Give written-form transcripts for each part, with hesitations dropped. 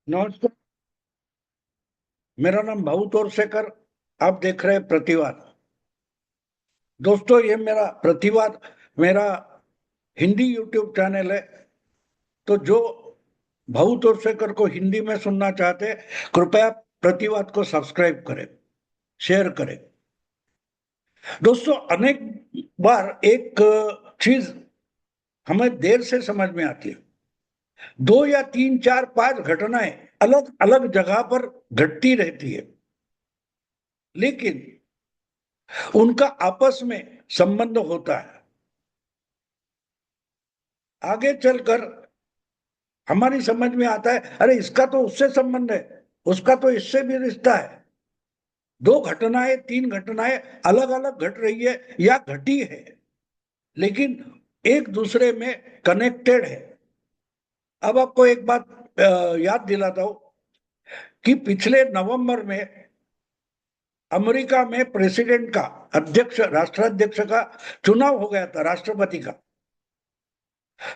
नमस्कार। मेरा नाम भाऊ तोरसेकर। आप देख रहे हैं प्रतिवाद। दोस्तों, ये मेरा प्रतिवाद मेरा हिंदी यूट्यूब चैनल है। तो जो भाऊ तोरसेकर को हिंदी में सुनना चाहते हैं, कृपया प्रतिवाद को सब्सक्राइब करें, शेयर करें। दोस्तों, अनेक बार एक चीज हमें देर से समझ में आती है। दो या तीन चार पांच घटनाएं अलग अलग जगह पर घटती रहती है, लेकिन उनका आपस में संबंध होता है। आगे चलकर हमारी समझ में आता है, अरे इसका तो उससे संबंध है, उसका तो इससे भी रिश्ता है। दो घटनाएं तीन घटनाएं अलग अलग घट रही है या घटी है, लेकिन एक दूसरे में कनेक्टेड है। अब आपको एक बात याद दिलाता हूं कि पिछले नवंबर में अमेरिका में प्रेसिडेंट का, अध्यक्ष, राष्ट्राध्यक्ष का चुनाव हो गया था, राष्ट्रपति का।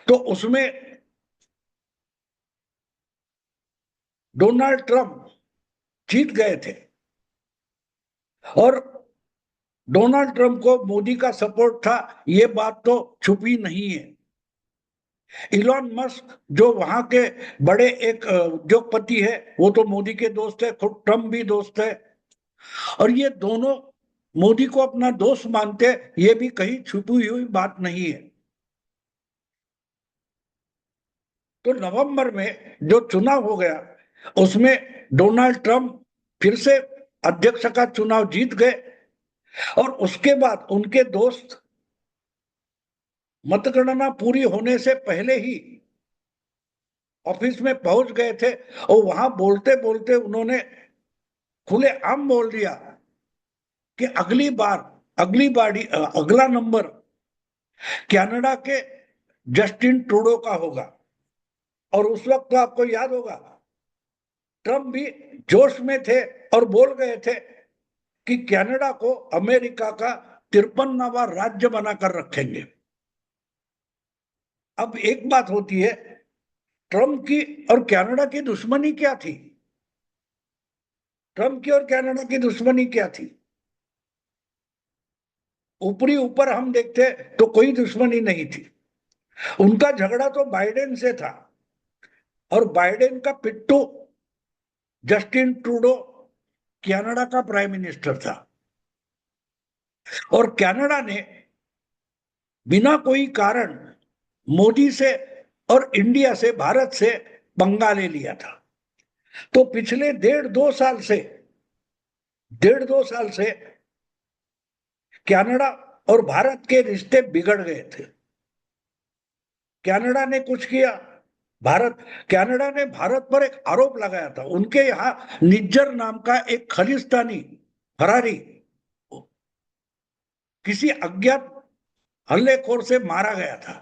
तो उसमें डोनाल्ड ट्रंप जीत गए थे और डोनाल्ड ट्रंप को मोदी का सपोर्ट था, ये बात तो छुपी नहीं है। इलॉन मस्क जो वहां के बड़े एक उद्योगपति है, वो तो मोदी के दोस्त है, खुद ट्रंप भी दोस्त है। और ये दोनों मोदी को अपना दोस्त मानते हैं, ये भी कहीं छुपी हुई बात नहीं है। तो नवंबर में जो चुनाव हो गया, उसमें डोनाल्ड ट्रंप फिर से अध्यक्ष का चुनाव जीत गए। और उसके बाद उनके दोस्त मतगणना पूरी होने से पहले ही ऑफिस में पहुंच गए थे और वहां बोलते बोलते उन्होंने खुलेआम बोल दिया कि अगला नंबर कनाडा के जस्टिन ट्रूडो का होगा। और उस वक्त तो आपको याद होगा, ट्रंप भी जोश में थे और बोल गए थे कि कनाडा को अमेरिका का 53वां राज्य बनाकर रखेंगे। अब एक बात होती है, ट्रंप की और कनाडा की दुश्मनी क्या थी? ट्रंप की और कनाडा की दुश्मनी क्या थी? ऊपरी ऊपर हम देखते तो कोई दुश्मनी नहीं थी। उनका झगड़ा तो बाइडेन से था, और बाइडेन का पिट्टू जस्टिन ट्रूडो कनाडा का प्राइम मिनिस्टर था। और कनाडा ने बिना कोई कारण मोदी से और इंडिया से, भारत से पंगा ले लिया था। तो पिछले डेढ़ दो साल से कनाडा और भारत के रिश्ते बिगड़ गए थे। कनाडा ने कुछ किया, भारत कनाडा ने भारत पर एक आरोप लगाया था। उनके यहां निज्जर नाम का एक खलिस्तानी फरारी किसी अज्ञात हल्लेखोर से मारा गया था।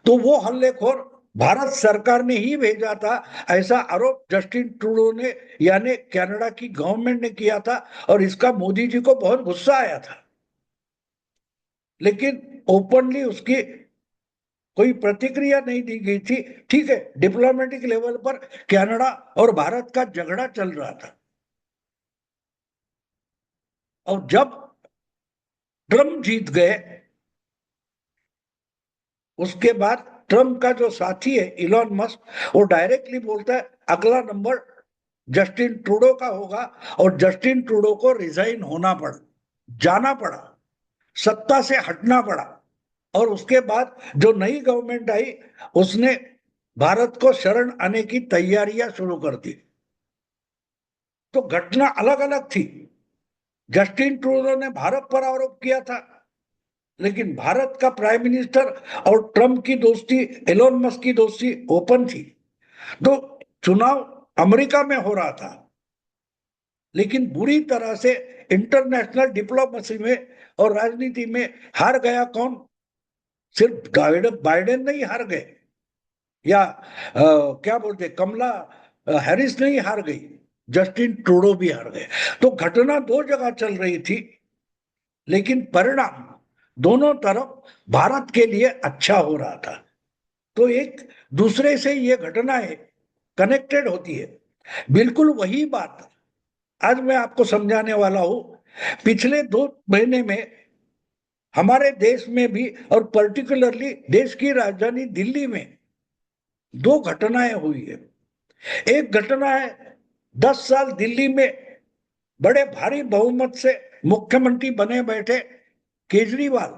तो वो हल्लेखोर भारत सरकार ने ही भेजा था, ऐसा आरोप जस्टिन ट्रूडो ने, यानी कनाडा की गवर्नमेंट ने किया था। और इसका मोदी जी को बहुत गुस्सा आया था, लेकिन ओपनली उसकी कोई प्रतिक्रिया नहीं दी गई थी। ठीक है, डिप्लोमेटिक लेवल पर कनाडा और भारत का झगड़ा चल रहा था। और जब ट्रंप जीत गए, उसके बाद ट्रंप का जो साथी है इलॉन मस्क, वो डायरेक्टली बोलता है अगला नंबर जस्टिन ट्रूडो का होगा। और जस्टिन ट्रूडो को रिजाइन होना पड़ा, जाना पड़ा, सत्ता से हटना पड़ा। और उसके बाद जो नई गवर्नमेंट आई, उसने भारत को शरण आने की तैयारियां शुरू कर दी। तो घटना अलग अलग थी। जस्टिन ट्रूडो ने भारत पर आरोप किया था, लेकिन भारत का प्राइम मिनिस्टर और ट्रंप की दोस्ती, एलोन मस्क की दोस्ती ओपन थी। तो चुनाव अमेरिका में हो रहा था, लेकिन बुरी तरह से इंटरनेशनल डिप्लोमेसी में और राजनीति में हार गया कौन? सिर्फ बाइडेन नहीं हार गए, या क्या बोलते, कमला हैरिस नहीं हार गई, जस्टिन ट्रूडो भी हार गए। तो घटना दो जगह चल रही थी, लेकिन परिणाम दोनों तरफ भारत के लिए अच्छा हो रहा था। तो एक दूसरे से ये घटनाएं कनेक्टेड होती है। बिल्कुल वही बात आज मैं आपको समझाने वाला हूं। पिछले 2 महीने में हमारे देश में भी और पर्टिकुलरली देश की राजधानी दिल्ली में 2 घटनाएं हुई है। एक घटना है 10 साल दिल्ली में बड़े भारी बहुमत से मुख्यमंत्री बने बैठे केजरीवाल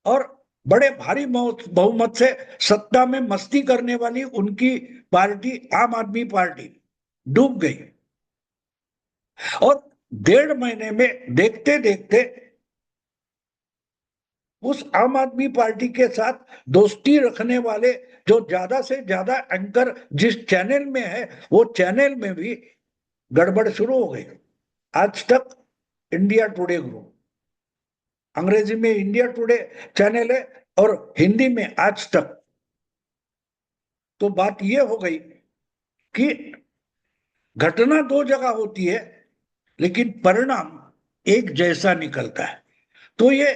और बड़े भारी बहुमत से सत्ता में मस्ती करने वाली उनकी पार्टी आम आदमी पार्टी डूब गई। और 1.5 महीने में देखते देखते उस आम आदमी पार्टी के साथ दोस्ती रखने वाले जो ज्यादा से ज्यादा एंकर जिस चैनल में है वो चैनल में भी गड़बड़ शुरू हो गई। आज तक इंडिया टुडे ग्रुप, अंग्रेजी में इंडिया टुडे चैनल है और हिंदी में आज तक। तो बात यह हो गई कि घटना 2 जगह होती है लेकिन परिणाम एक जैसा निकलता है। तो ये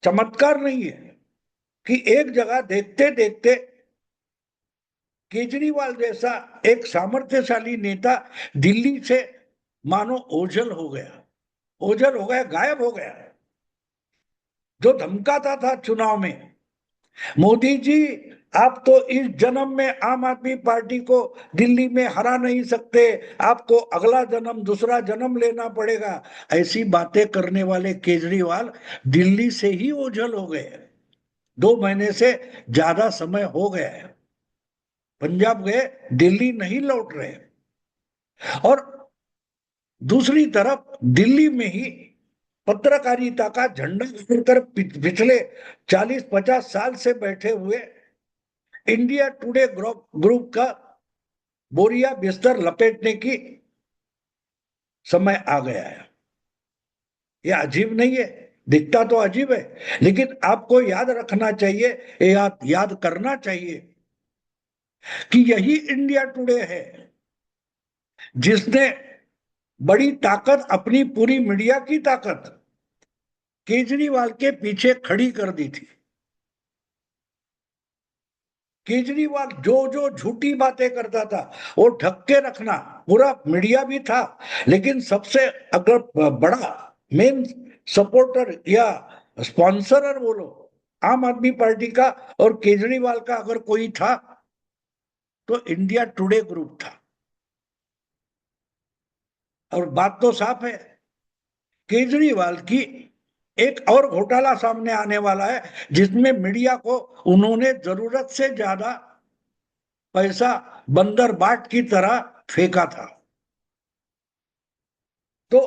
चमत्कार नहीं है कि एक जगह देखते देखते केजरीवाल जैसा एक सामर्थ्यशाली नेता दिल्ली से मानो ओझल हो गया, गायब हो गया। जो धमकाता था चुनाव में, मोदी जी आप तो इस जन्म में आम आदमी पार्टी को दिल्ली में हरा नहीं सकते, आपको अगला जन्म दूसरा जन्म लेना पड़ेगा, ऐसी बातें करने वाले केजरीवाल दिल्ली से ही ओझल हो गए। 2 महीने से ज्यादा समय हो गया है, पंजाब गए, दिल्ली नहीं लौट रहे। और दूसरी तरफ दिल्ली में ही पत्रकारिता का झंडा लेकर पिछले 40-50 साल से बैठे हुए इंडिया टुडे ग्रुप का बोरिया बिस्तर लपेटने की समय आ गया है। यह अजीब नहीं है, दिखता तो अजीब है, लेकिन आपको याद रखना चाहिए, याद करना चाहिए कि यही इंडिया टुडे है जिसने बड़ी ताकत, अपनी पूरी मीडिया की ताकत केजरीवाल के पीछे खड़ी कर दी थी। केजरीवाल जो जो झूठी बातें करता था वो ढक के रखना, पूरा मीडिया भी था, लेकिन सबसे अगर बड़ा मेन सपोर्टर या स्पॉन्सरर बोलो आम आदमी पार्टी का और केजरीवाल का अगर कोई था तो इंडिया टुडे ग्रुप था। और बात तो साफ है, केजरीवाल की एक और घोटाला सामने आने वाला है जिसमें मीडिया को उन्होंने जरूरत से ज्यादा पैसा बंदर बाट की तरह फेंका था। तो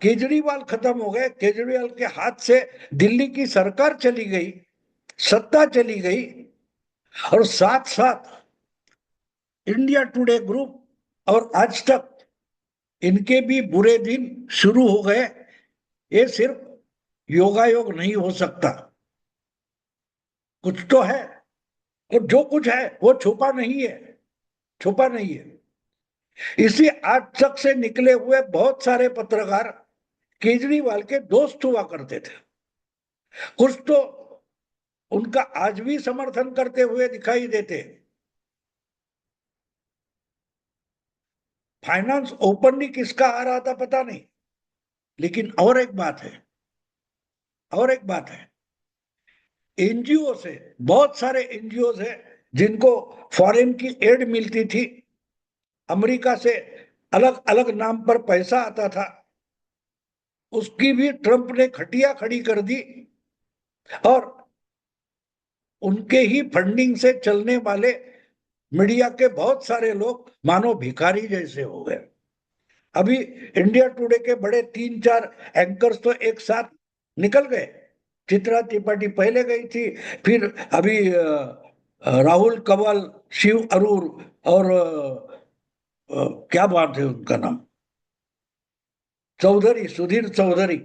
केजरीवाल खत्म हो गए, केजरीवाल के हाथ से दिल्ली की सरकार चली गई, सत्ता चली गई, और साथ साथ इंडिया टुडे ग्रुप और आज तक इनके भी बुरे दिन शुरू हो गए। ये सिर्फ योगायोग नहीं हो सकता, कुछ तो है, और जो कुछ है वो छुपा नहीं है, छुपा नहीं है। इसी आज तक से निकले हुए बहुत सारे पत्रकार केजरीवाल के दोस्त हुआ करते थे। कुछ तो उनका आज भी समर्थन करते हुए दिखाई देते। फाइनेंस ओपनली किसका आ रहा था पता नहीं, लेकिन और एक बात है, एनजीओ से, बहुत सारे एनजीओ है जिनको फॉरेन की एड मिलती थी, अमेरिका से अलग अलग नाम पर पैसा आता था, उसकी भी ट्रंप ने खटिया खड़ी कर दी और उनके ही फंडिंग से चलने वाले मीडिया के बहुत सारे लोग मानो भिखारी जैसे हो गए। अभी इंडिया टुडे के बड़े 3-4 एंकर्स तो एक साथ निकल गए। चित्रा त्रिपाठी पहले गई थी, फिर अभी राहुल कंवल, शिव अरूर और क्या बात है उनका नाम, चौधरी, सुधीर चौधरी।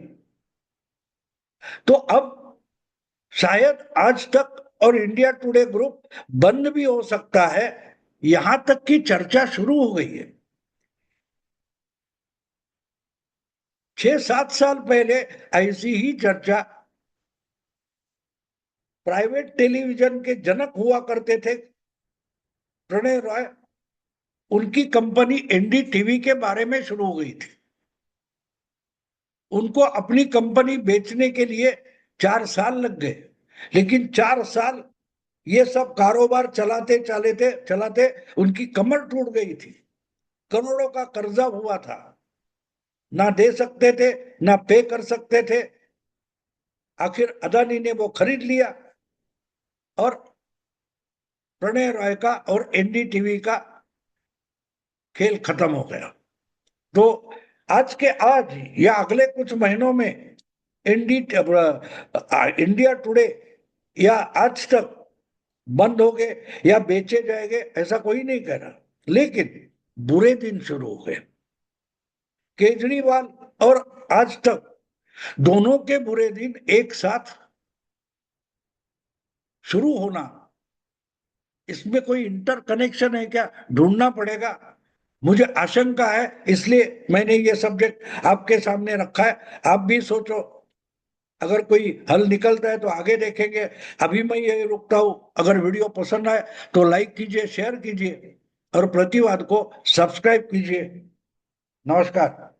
तो अब शायद आज तक और इंडिया टुडे ग्रुप बंद भी हो सकता है, यहां तक की चर्चा शुरू हो गई है। 6-7 साल पहले ऐसी ही चर्चा प्राइवेट टेलीविजन के जनक हुआ करते थे प्रणय रॉय, उनकी कंपनी एनडीटीवी के बारे में शुरू हो गई थी। उनको अपनी कंपनी बेचने के लिए 4 साल लग गए, लेकिन 4 साल ये सब कारोबार चलाते चलाते चलाते उनकी कमर टूट गई थी। करोड़ों का कर्जा हुआ था, ना दे सकते थे, ना पे कर सकते थे। आखिर अदानी ने वो खरीद लिया और प्रणय रॉय का और एनडीटीवी का खेल खत्म हो गया। तो आज के आज या अगले कुछ महीनों में इंडिया टुडे या आज तक बंद हो गए या बेचे जाएंगे, ऐसा कोई नहीं कह रहा, लेकिन बुरे दिन शुरू हो गए। केजरीवाल और आज तक दोनों के बुरे दिन एक साथ शुरू होना, इसमें कोई इंटरकनेक्शन है क्या, ढूंढना पड़ेगा। मुझे आशंका है, इसलिए मैंने ये सब्जेक्ट आपके सामने रखा है। आप भी सोचो, अगर कोई हल निकलता है तो आगे देखेंगे। अभी मैं ये रुकता हूं। अगर वीडियो पसंद आए तो लाइक कीजिए, शेयर कीजिए और प्रतिवाद को सब्सक्राइब कीजिए। नमस्कार।